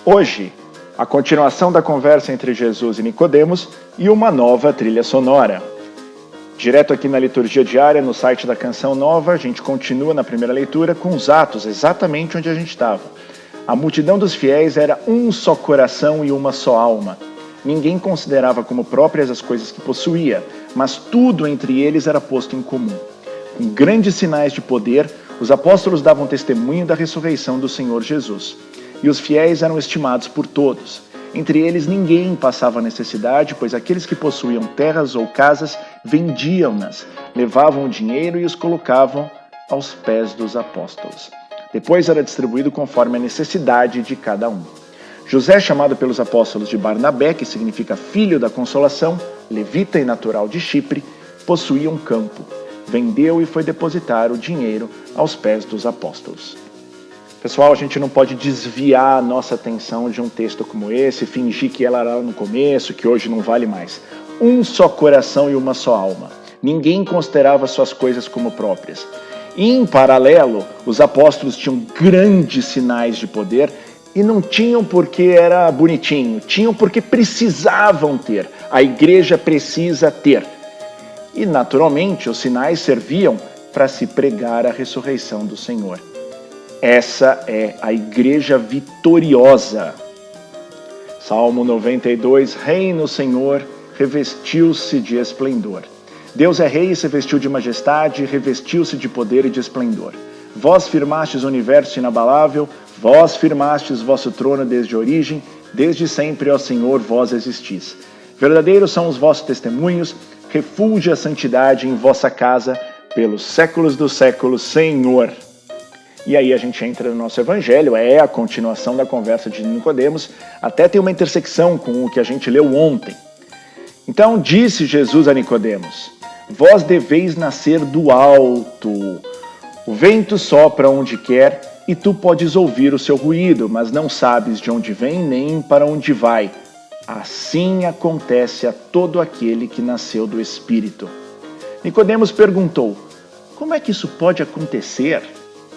Hoje, a continuação da conversa entre Jesus e Nicodemos e uma nova trilha sonora. Direto aqui na liturgia diária, no site da Canção Nova, a gente continua na primeira leitura com os Atos, exatamente onde a gente estava. A multidão dos fiéis era um só coração e uma só alma. Ninguém considerava como próprias as coisas que possuía, mas tudo entre eles era posto em comum. Com grandes sinais de poder, os apóstolos davam testemunho da ressurreição do Senhor Jesus. E os fiéis eram estimados por todos. Entre eles ninguém passava necessidade, pois aqueles que possuíam terras ou casas vendiam-nas, levavam o dinheiro e os colocavam aos pés dos apóstolos. Depois era distribuído conforme a necessidade de cada um. José, chamado pelos apóstolos de Barnabé, que significa filho da consolação, levita e natural de Chipre, possuía um campo. Vendeu e foi depositar o dinheiro aos pés dos apóstolos. Pessoal, a gente não pode desviar a nossa atenção de um texto como esse, fingir que ela era no começo, que hoje não vale mais. Um só coração e uma só alma. Ninguém considerava suas coisas como próprias. E, em paralelo, os apóstolos tinham grandes sinais de poder e não tinham porque era bonitinho, tinham porque precisavam ter. A igreja precisa ter. E, naturalmente, os sinais serviam para se pregar a ressurreição do Senhor. Essa é a igreja vitoriosa. Salmo 92, Reina o Senhor, revestiu-se de esplendor. Deus é rei e se vestiu de majestade, revestiu-se de poder e de esplendor. Vós firmastes o universo inabalável, vós firmastes vosso trono desde a origem, desde sempre, ó Senhor, vós existis. Verdadeiros são os vossos testemunhos, refúgio a santidade em vossa casa, pelos séculos dos séculos, Senhor. E aí a gente entra no nosso evangelho, é a continuação da conversa de Nicodemos, até tem uma intersecção com o que a gente leu ontem. Então disse Jesus a Nicodemos: vós deveis nascer do alto. O vento sopra onde quer e tu podes ouvir o seu ruído, mas não sabes de onde vem nem para onde vai. Assim acontece a todo aquele que nasceu do Espírito. Nicodemos perguntou: como é que isso pode acontecer?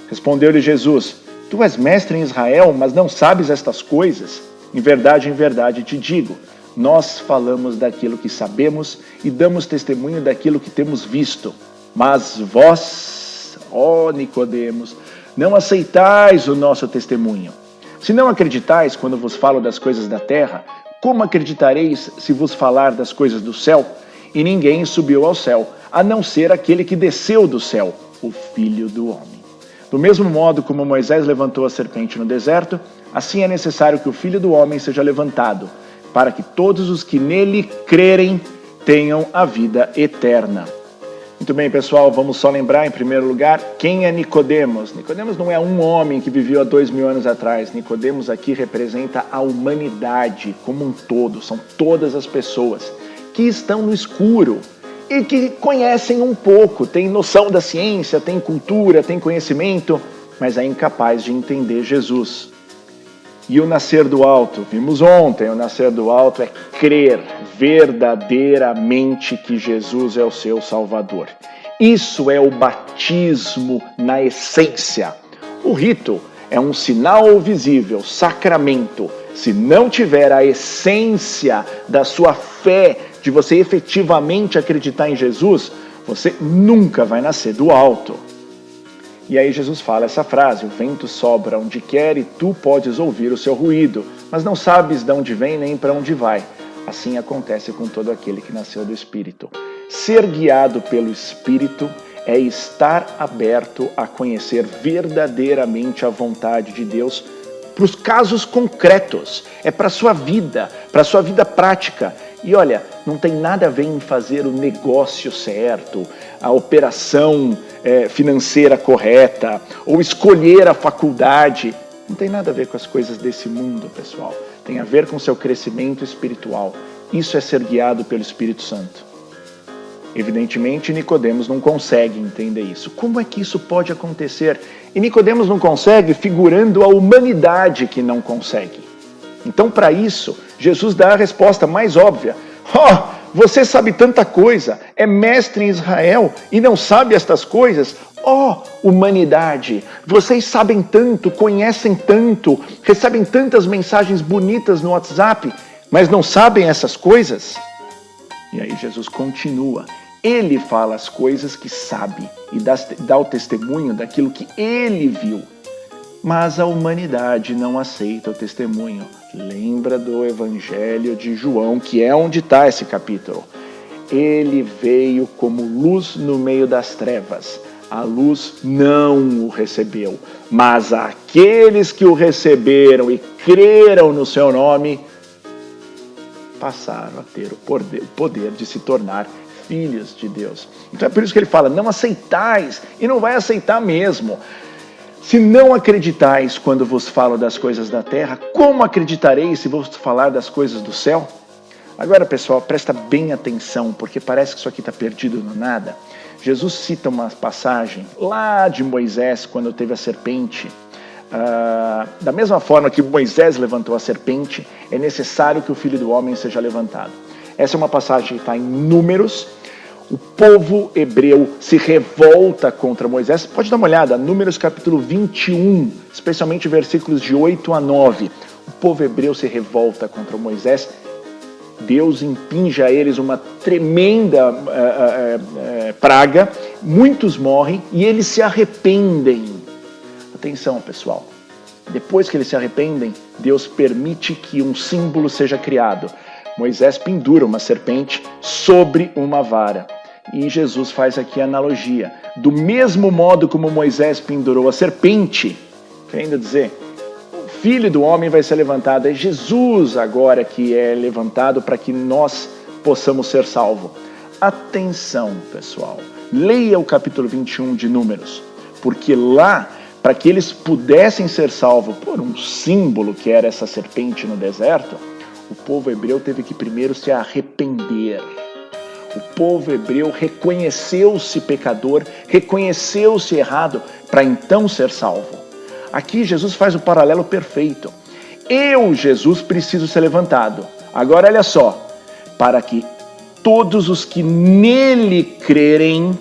Respondeu-lhe Jesus: tu és mestre em Israel, mas não sabes estas coisas? Em verdade te digo, nós falamos daquilo que sabemos e damos testemunho daquilo que temos visto. Mas vós, ó Nicodemos, não aceitais o nosso testemunho. Se não acreditais quando vos falo das coisas da terra, como acreditareis se vos falar das coisas do céu? E ninguém subiu ao céu, a não ser aquele que desceu do céu, o Filho do Homem. Do mesmo modo como Moisés levantou a serpente no deserto, assim é necessário que o Filho do Homem seja levantado, para que todos os que nele crerem tenham a vida eterna. Muito bem, pessoal, vamos só lembrar, em primeiro lugar, quem é Nicodemos. Nicodemos não é um homem que viveu há 2000 anos atrás. Nicodemos aqui representa a humanidade como um todo. São todas as pessoas que estão no escuro e que conhecem um pouco, têm noção da ciência, têm cultura, têm conhecimento, mas é incapaz de entender Jesus. E o nascer do alto, vimos ontem, o nascer do alto é crer verdadeiramente que Jesus é o seu Salvador. Isso é o batismo na essência. O rito é um sinal visível, sacramento. Se não tiver a essência da sua fé, de você efetivamente acreditar em Jesus, você nunca vai nascer do alto. E aí Jesus fala essa frase: o vento sopra onde quer e tu podes ouvir o seu ruído, mas não sabes de onde vem nem para onde vai. Assim acontece com todo aquele que nasceu do Espírito. Ser guiado pelo Espírito é estar aberto a conhecer verdadeiramente a vontade de Deus para os casos concretos, é para a sua vida prática. E olha, não tem nada a ver em fazer o negócio certo, a operação financeira correta, ou escolher a faculdade. Não tem nada a ver com as coisas desse mundo, pessoal. Tem a ver com o seu crescimento espiritual. Isso é ser guiado pelo Espírito Santo. Evidentemente, Nicodemos não consegue entender isso. Como é que isso pode acontecer? E Nicodemos não consegue figurando a humanidade que não consegue. Então, para isso, Jesus dá a resposta mais óbvia. você sabe tanta coisa, é mestre em Israel e não sabe estas coisas? Ó, humanidade, vocês sabem tanto, conhecem tanto, recebem tantas mensagens bonitas no WhatsApp, mas não sabem essas coisas? E aí Jesus continua. Ele fala as coisas que sabe e dá o testemunho daquilo que ele viu. Mas a humanidade não aceita o testemunho. Lembra do Evangelho de João, que é onde está esse capítulo. Ele veio como luz no meio das trevas. A luz não o recebeu, mas aqueles que o receberam e creram no seu nome passaram a ter o poder de se tornar filhos de Deus. Então é por isso que ele fala, não aceitais, e não vai aceitar mesmo. Se não acreditais quando vos falo das coisas da terra, como acreditareis se vos falar das coisas do céu? Agora, pessoal, presta bem atenção, porque parece que isso aqui está perdido no nada. Jesus cita uma passagem lá de Moisés, quando teve a serpente. Da mesma forma que Moisés levantou a serpente, é necessário que o Filho do Homem seja levantado. Essa é uma passagem que está em Números. O povo hebreu se revolta contra Moisés. Pode dar uma olhada, Números capítulo 21, especialmente versículos de 8 a 9. O povo hebreu se revolta contra Moisés. Deus impinge a eles uma tremenda praga. Muitos morrem e eles se arrependem. Atenção, pessoal. Depois que eles se arrependem, Deus permite que um símbolo seja criado. Moisés pendura uma serpente sobre uma vara. E Jesus faz aqui a analogia. Do mesmo modo como Moisés pendurou a serpente, querendo dizer, o Filho do Homem vai ser levantado. É Jesus agora que é levantado para que nós possamos ser salvos. Atenção, pessoal. Leia o capítulo 21 de Números. Porque lá, para que eles pudessem ser salvos por um símbolo que era essa serpente no deserto, o povo hebreu teve que primeiro se arrepender. O povo hebreu reconheceu-se pecador, reconheceu-se errado, para então ser salvo. Aqui Jesus faz o paralelo perfeito. Eu, Jesus, preciso ser levantado. Agora olha só, para que todos os que nele crerem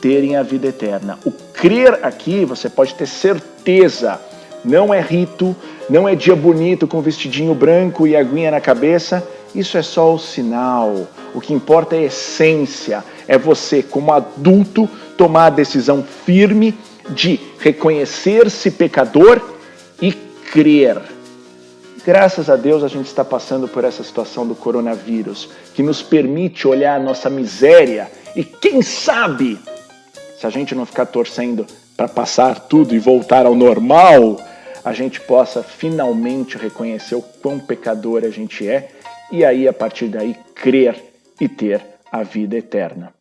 terem a vida eterna. O crer aqui, você pode ter certeza, não é rito, não é dia bonito com vestidinho branco e aguinha na cabeça. Isso é só o sinal. O que importa é a essência. É você, como adulto, tomar a decisão firme de reconhecer-se pecador e crer. Graças a Deus a gente está passando por essa situação do coronavírus, que nos permite olhar a nossa miséria e quem sabe, se a gente não ficar torcendo para passar tudo e voltar ao normal, a gente possa finalmente reconhecer o quão pecador a gente é e aí, a partir daí, crer e ter a vida eterna.